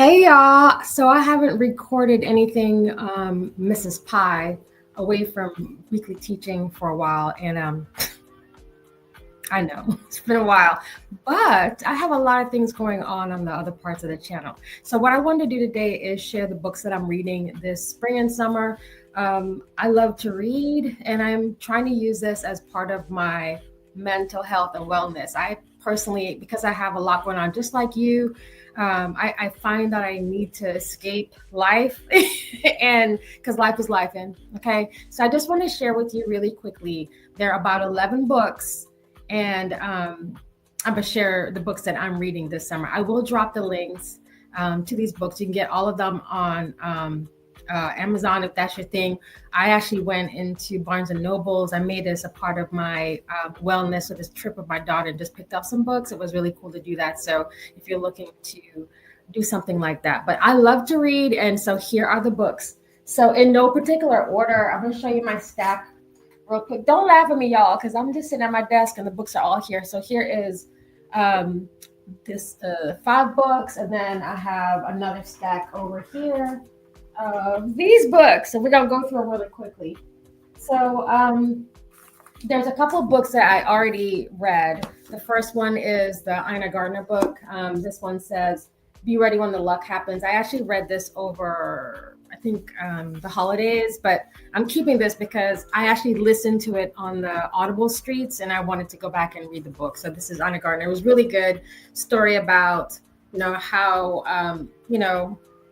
Hey y'all. So I haven't recorded anything, Mrs. Pie, away from weekly teaching for a while. And I know it's been a while, but I have a lot of things going on the other parts of the channel. So what I wanted to do today is share the books that I'm reading this spring and summer. I love to read, and I'm trying to use this as part of my mental health and wellness. I personally, because I have a lot going on, just like you, I find that I need to escape life and because life is life. And okay, so I just want to share with you really quickly. There are about 11 books, and I'm gonna share the books that I'm reading this summer. I will drop the links to these books. You can get all of them on Amazon if that's your thing. I actually went into Barnes and Nobles. I made this a part of my wellness with this trip with my daughter and just picked up some books. It was really cool to do that. So if you're looking to do something like that, but I love to read. And so here are the books. So in no particular order, I'm going to show you my stack real quick. Don't laugh at me, y'all, because I'm just sitting at my desk and the books are all here. So here is this 5 books, and then I have another stack over here of these books. So we're gonna go through them really quickly. So there's a couple of books that I already read. The first one is the Ina Gardner book. This one says, "Be ready when the luck happens." I actually read this over, I think, the holidays, but I'm keeping this because I actually listened to it on the Audible streets, and I wanted to go back and read the book. So this is Ina Gardner. It was really good story about, how,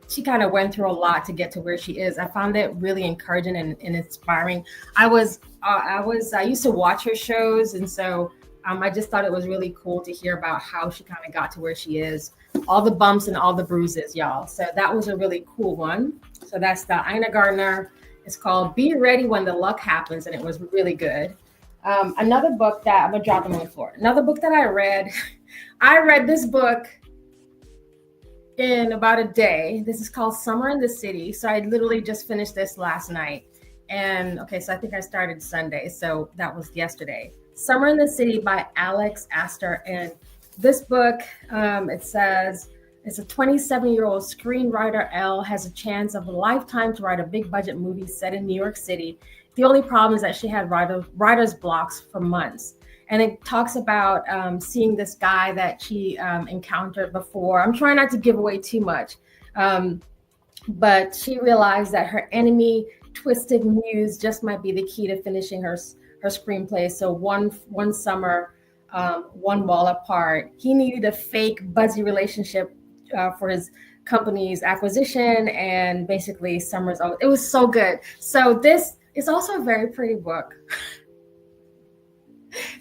she kind of went through a lot to get to where she is. I found it really encouraging and inspiring. I used to watch her shows, and so I just thought it was really cool to hear about how she kind of got to where she is, all the bumps and all the bruises, y'all. So that was a really cool one. So that's the Ina Gardner. It's called "Be Ready When the Luck Happens," and it was really good. Another book that I'm gonna drop them on the floor. Another book that I read. I read this book in about a day. This is called Summer in the City. So I literally just finished this last night. And okay, so I think I started Sunday. So that was yesterday. Summer in the City by Alex Astor. And this book, it says, it's a 27-year-old screenwriter. Elle has a chance of a lifetime to write a big budget movie set in New York City. The only problem is that she had writer's blocks for months. And it talks about seeing this guy that she encountered before. I'm trying not to give away too much, but she realized that her enemy, twisted muse, just might be the key to finishing her screenplay. So one summer, one wall apart, he needed a fake buzzy relationship for his company's acquisition, and basically summer's over. It was so good. So this is also a very pretty book.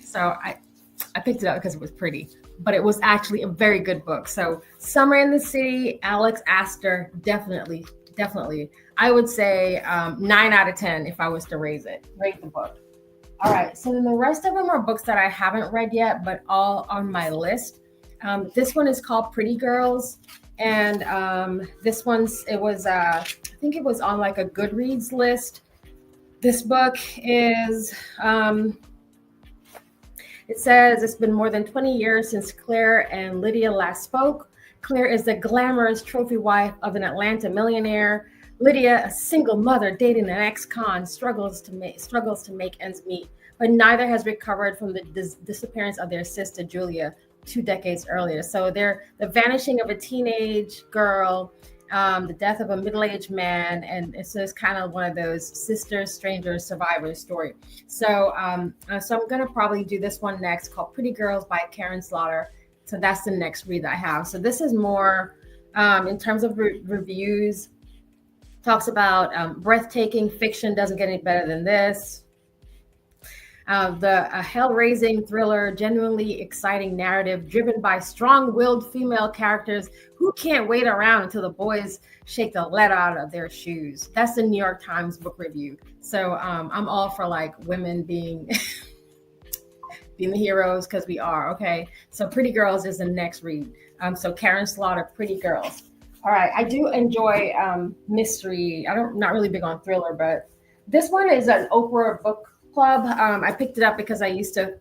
So I picked it up because it was pretty, but it was actually a very good book. So Summer in the City, Alex Astor, definitely. I would say 9 out of 10 if I was to rate the book. All right, so then the rest of them are books that I haven't read yet, but all on my list. This one is called Pretty Girls. And this I think it was on like a Goodreads list. This book is, it says it's been more than 20 years since Claire and Lydia last spoke. Claire is the glamorous trophy wife of an Atlanta millionaire. Lydia, a single mother dating an ex-con, struggles to make ends meet, but neither has recovered from the disappearance of their sister Julia 2 decades earlier. So the vanishing of a teenage girl, the death of a middle-aged man, and it's just kind of one of those sisters, strangers, survivors story. So I'm gonna probably do this one next, called Pretty Girls by Karen Slaughter. So that's the next read that I have. So this is more in terms of reviews. Talks about breathtaking fiction, doesn't get any better than this. The hell-raising thriller, genuinely exciting narrative driven by strong-willed female characters who can't wait around until the boys shake the lead out of their shoes. That's the New York Times book review. So I'm all for like women being the heroes, because we are, okay? So Pretty Girls is the next read. So Karen Slaughter, Pretty Girls. All right, I do enjoy mystery. Not really big on thriller, but this one is an Oprah book club. I picked it up because I used to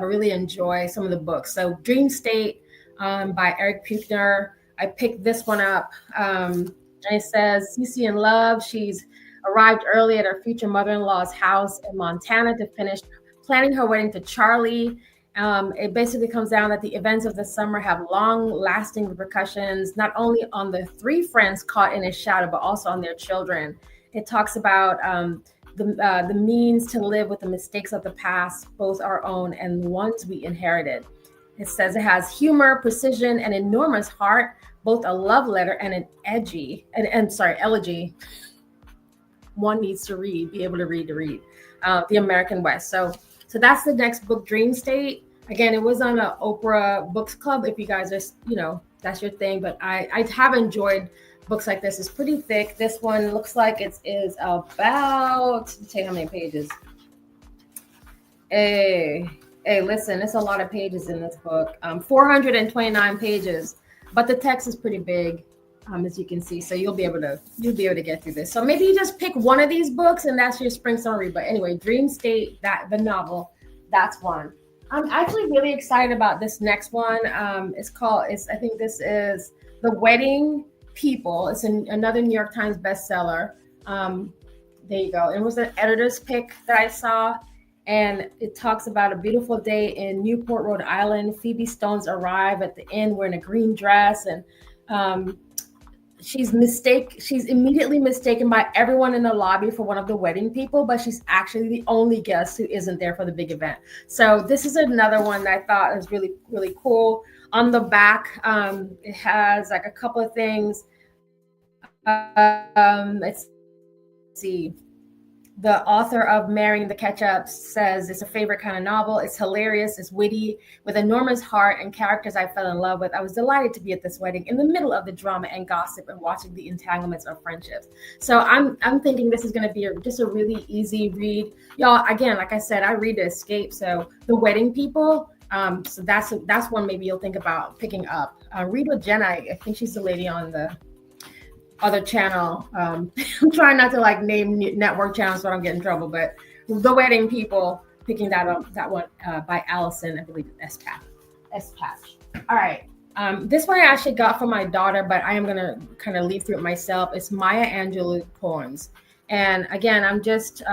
really enjoy some of the books. So Dream State by Eric Puchner. I picked this one up. And it says Cece in love. She's arrived early at her future mother-in-law's house in Montana to finish planning her wedding to Charlie. It basically comes down that the events of the summer have long-lasting repercussions, not only on the three friends caught in his shadow, but also on their children. It talks about the means to live with the mistakes of the past, both our own and the ones we inherited. It says it has humor, precision, and enormous heart, both a love letter and an elegy. One needs to read, be able to read the American West. So that's the next book, Dream State. Again, it was on an Oprah Books Club. If you guys are, that's your thing. But I have enjoyed books like this. It's pretty thick. This one looks like it is about, let's tell you how many pages. Hey, listen, it's a lot of pages in this book. 429 pages, but the text is pretty big, as you can see. So you'll be able to get through this. So maybe you just pick one of these books and that's your spring summer read. But anyway, Dream State, the novel, that's one. I'm actually really excited about this next one. I think this is The Wedding People. It's another New York Times bestseller. There you go. It was an editor's pick that I saw. And it talks about a beautiful day in Newport, Rhode Island. Phoebe Stones arrive at the inn wearing a green dress, and she's immediately mistaken by everyone in the lobby for one of the wedding people, but she's actually the only guest who isn't there for the big event. So this is another one that I thought was really, really cool. On the back, it has like a couple of things. Let's see. The author of Marrying the Ketchups says it's a favorite kind of novel. It's hilarious, it's witty, with enormous heart and characters I fell in love with. I was delighted to be at this wedding in the middle of the drama and gossip and watching the entanglements of friendships. So I'm thinking this is going to be just a really easy read. Y'all, again, like I said, I read to escape. So The Wedding People, so that's one maybe you'll think about picking up. Read with Jenna. I think she's the lady on the other channel. I'm trying not to name network channels so I don't get in trouble, but The Wedding People, picking that one by Allison, I believe S Patch. All right. This one I actually got from my daughter, but I am going to kind of leaf through it myself. It's Maya Angelou poems. And again, I'm just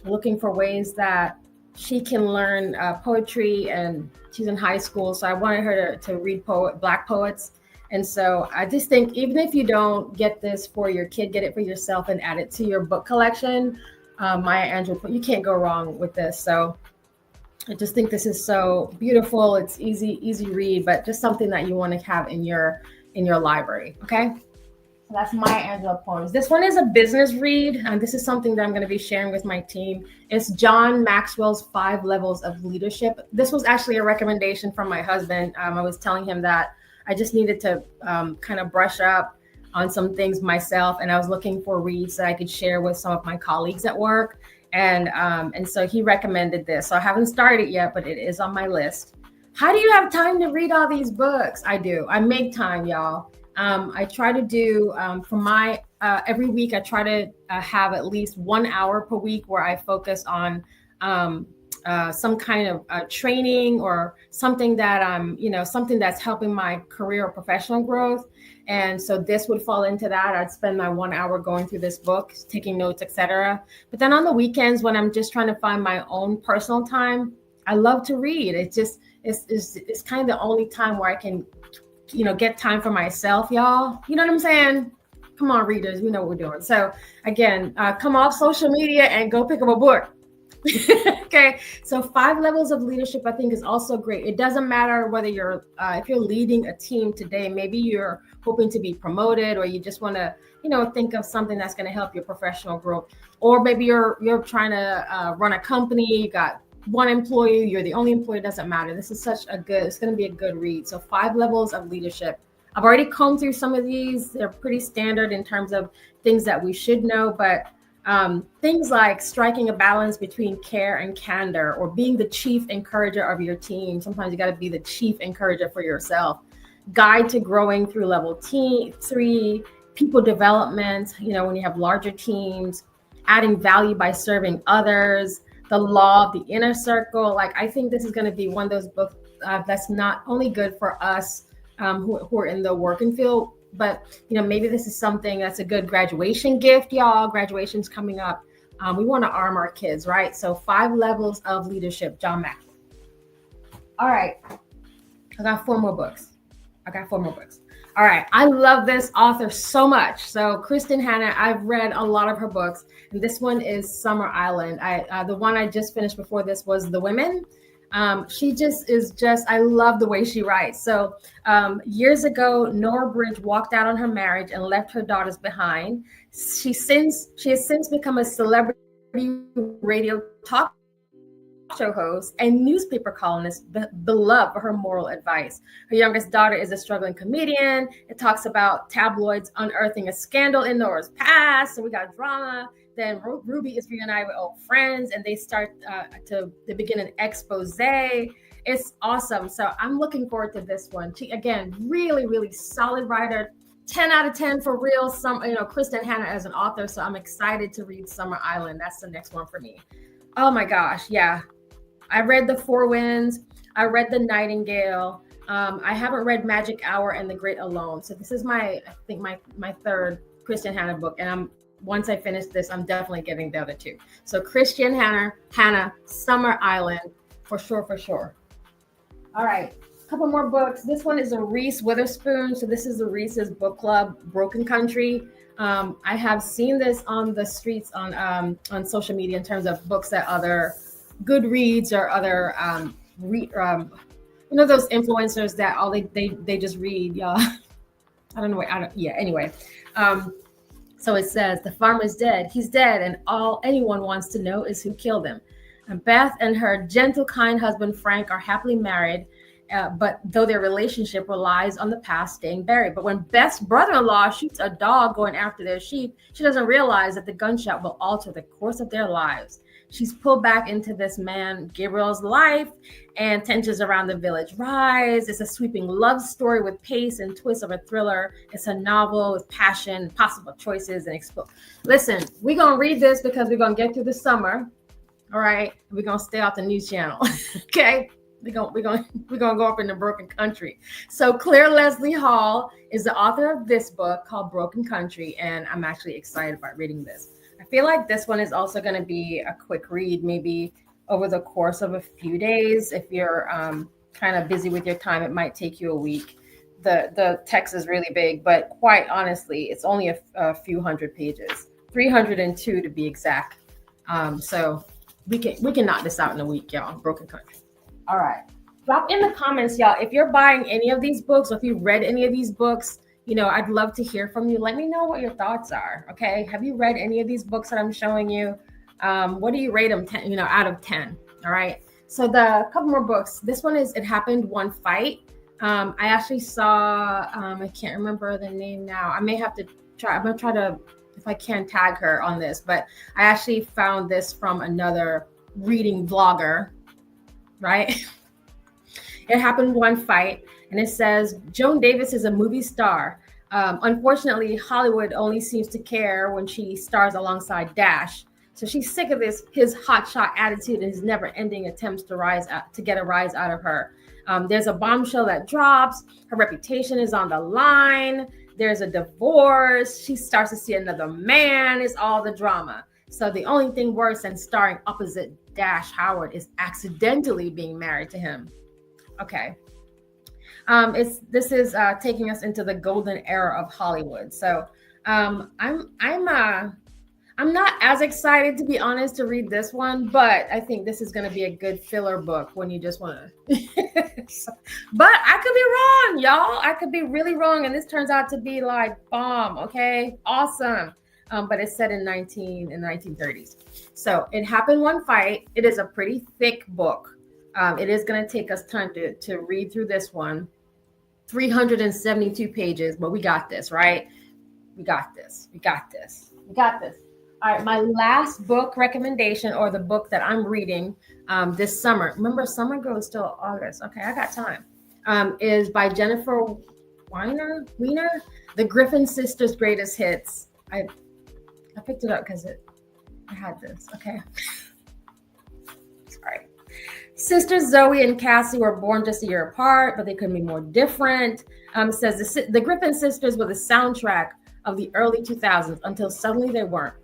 looking for ways that she can learn poetry, and she's in high school. So I wanted her to read Black poets. And so I just think even if you don't get this for your kid, get it for yourself and add it to your book collection. Maya Angelou, you can't go wrong with this. So I just think this is so beautiful. It's easy read, but just something that you want to have in your library. Okay. So that's Maya Angelou poems. This one is a business read, and this is something that I'm going to be sharing with my team. It's John Maxwell's 5 Levels of Leadership. This was actually a recommendation from my husband. I was telling him that I just needed to kind of brush up on some things myself. And I was looking for reads that I could share with some of my colleagues at work. And so he recommended this. So I haven't started yet, but it is on my list. How do you have time to read all these books? I do. I make time, y'all. I try to do for my every week, I try to have at least 1 hour per week where I focus on some kind of training or something that something that's helping my career or professional growth. And so this would fall into that. I'd spend my 1 hour going through this book, taking notes, etc. But then on the weekends, when I'm just trying to find my own personal time, I love to read. It's kind of the only time where I can, get time for myself, y'all. You know what I'm saying? Come on, readers, we know what we're doing. So again, come off social media and go pick up a book. Okay, so 5 Levels of Leadership I think is also great. It doesn't matter whether you're if you're leading a team today, maybe you're hoping to be promoted, or you just want to think of something that's going to help your professional growth, or maybe you're trying to run a company, you got one employee, you're the only employee, it doesn't matter. This is it's going to be a good read. So 5 Levels of Leadership. I've already combed through some of these. They're pretty standard in terms of things that we should know, but things like striking a balance between care and candor, or being the chief encourager of your team. Sometimes you got to be the chief encourager for yourself. Guide to growing through level 3, people development, when you have larger teams, adding value by serving others, the law of the inner circle. I think this is going to be one of those books that's not only good for us who are in the working field. But maybe this is something that's a good graduation gift, y'all. Graduation's coming up. We want to arm our kids, right? So 5 levels of leadership, John Maxwell. All right, I got 4 more books. All right, I love this author so much. So Kristen Hanna, I've read a lot of her books, and this one is Summer Island. The one I just finished before this was The Women. She I love the way she writes. So years ago, Nora Bridge walked out on her marriage and left her daughters behind. She has since become a celebrity radio talk show host and newspaper columnist, beloved for her moral advice. Her youngest daughter is a struggling comedian. It talks about tabloids unearthing a scandal in Nora's past. So we got drama. Then Ruby is reunited with old friends, and they start to begin an expose. It's awesome. So I'm looking forward to this one. She, again, really, really solid writer. 10 out of 10 for real. Kristen Hanna as an author. So I'm excited to read Summer Island. That's the next one for me. Oh my gosh, yeah. I read The Four Winds. I read The Nightingale. I haven't read Magic Hour and The Great Alone. So this is my 3rd Kristen Hanna book. And once I finish this, I'm definitely getting the other 2. So Kristen Hanna, Summer Island, for sure. All right, a couple more books. This one is a Reese Witherspoon. So this is the Reese's book club, Broken Country. I have seen this on the streets on social media in terms of books that other Goodreads or other those influencers that all they just read, y'all. Anyway. So it says, the farmer's dead. He's dead, and all anyone wants to know is who killed him. And Beth and her gentle, kind husband Frank are happily married, but though their relationship relies on the past staying buried. But when Beth's brother-in-law shoots a dog going after their sheep, she doesn't realize that the gunshot will alter the course of their lives. She's pulled back into this man, Gabriel's life, and tensions around the village rise. It's a sweeping love story with pace and twist of a thriller. It's a novel with passion, possible choices, and Listen, we're going to read this because we're going to get through the summer. All right. We're going to stay off the news channel. Okay. We're going to go up in the Broken Country. So Claire Leslie Hall is the author of this book called Broken Country, and I'm actually excited about reading this. I feel like this one is also going to be a quick read, maybe over the course of a few days. If you're kind of busy with your time, it might take you a week. The text is really big, but quite honestly, it's only a few hundred pages, 302 to be exact. So we can knock this out in a week, y'all. Broken Country. All right. Drop in the comments, y'all, if you're buying any of these books or if you read any of these books. I'd love to hear from you. Let me know what your thoughts are. Okay. Have you read any of these books that I'm showing you? What do you rate them out of 10? All right. So the couple more books. This one is It Happened One Fight. I actually saw, I can't remember the name now. I may have to try. I'm going to try to, if I can, tag her on this, but I actually found this from another reading vlogger, right? It Happened One Fight. And it says, Joan Davis is a movie star. Unfortunately, Hollywood only seems to care when she stars alongside Dash. So she's sick of his hotshot attitude and his never-ending attempts to get a rise out of her. There's a bombshell that drops. Her reputation is on the line. There's a divorce. She starts to see another man. It's all the drama. So the only thing worse than starring opposite Dash Howard is accidentally being married to him. Okay. This is taking us into the golden era of Hollywood. So I'm not as excited, to be honest, to read this one, but I think this is going to be a good filler book when you just want to. But I could be wrong, y'all. I could be really wrong, and this turns out to be like bomb. Okay, awesome. But it's set in 1930s. So It Happened One Fight. It is a pretty thick book. It is going to take us time to read through this one. 372 pages, but we got this, right? We got this. All right, my last book recommendation, or the book that I'm reading this summer. Remember, summer goes till August. Okay, I got time. Is by Jennifer Weiner, The Griffin Sisters' Greatest Hits. I picked it up because I had this. Okay. Sorry. Sisters Zoe and Cassie were born just a year apart, but they couldn't be more different. It says the Griffin sisters were the soundtrack of the early 2000s until suddenly they weren't.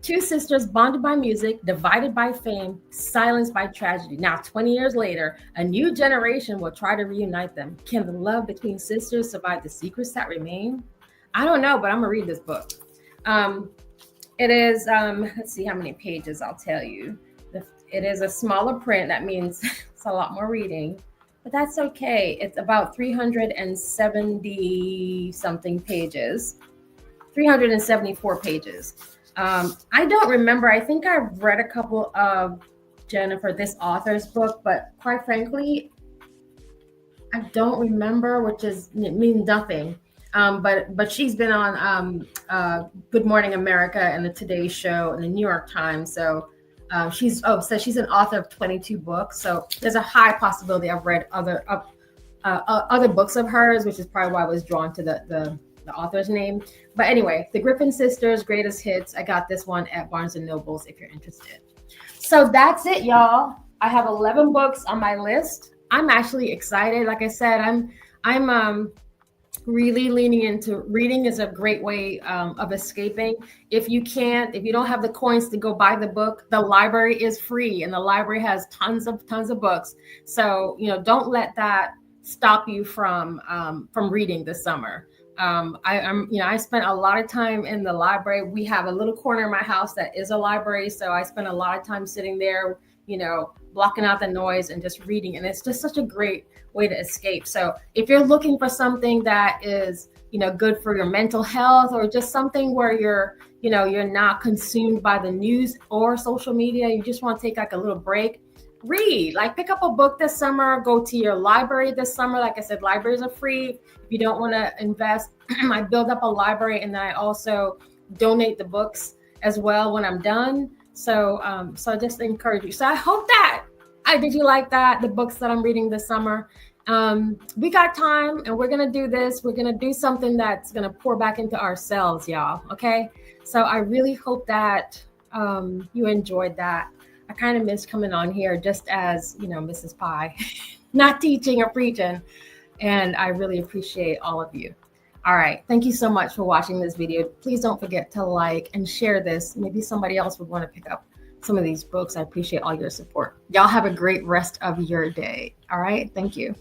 Two sisters bonded by music, divided by fame, silenced by tragedy. Now, 20 years later, a new generation will try to reunite them. Can the love between sisters survive the secrets that remain? I don't know, but I'm gonna read this book. It is, let's see how many pages, I'll tell you. It is a smaller print. That means it's a lot more reading, but that's okay. It's about 370 something pages, 374 pages. I don't remember. I think I've read a couple of this author's book, but quite frankly, I don't remember, which it means nothing. But she's been on Good Morning America and the Today Show and the New York Times. So she's an author of 22 books. So there's a high possibility I've read other books of hers, which is probably why I was drawn to the author's name. But anyway, the Griffin Sisters Greatest Hits. I got this one at Barnes and Nobles if you're interested. So that's it, y'all. I have 11 books on my list. I'm actually excited. Like I said, I'm really leaning into reading is a great way of escaping. If you don't have the coins to go buy the book, the library is free and the library has tons of books. So, don't let that stop you from reading this summer. I spent a lot of time in the library. We have a little corner in my house that is a library. So I spent a lot of time sitting there, blocking out the noise and just reading. And it's just such a great way to escape. So if you're looking for something that is, good for your mental health, or just something where you're not consumed by the news or social media, you just want to take like a little break, read, like pick up a book this summer, go to your library this summer. Like I said, libraries are free. If you don't want to invest, I build up a library and then I also donate the books as well when I'm done. So I just encourage you. So I hope did you like that? The books that I'm reading this summer. We got time and we're going to do this. We're going to do something that's going to pour back into ourselves, y'all. Okay. So I really hope that you enjoyed that. I kind of miss coming on here just as, Mrs. Pie, not teaching or preaching. And I really appreciate all of you. All right. Thank you so much for watching this video. Please don't forget to like and share this. Maybe somebody else would want to pick up some of these books. I appreciate all your support. Y'all have a great rest of your day. All right. Thank you.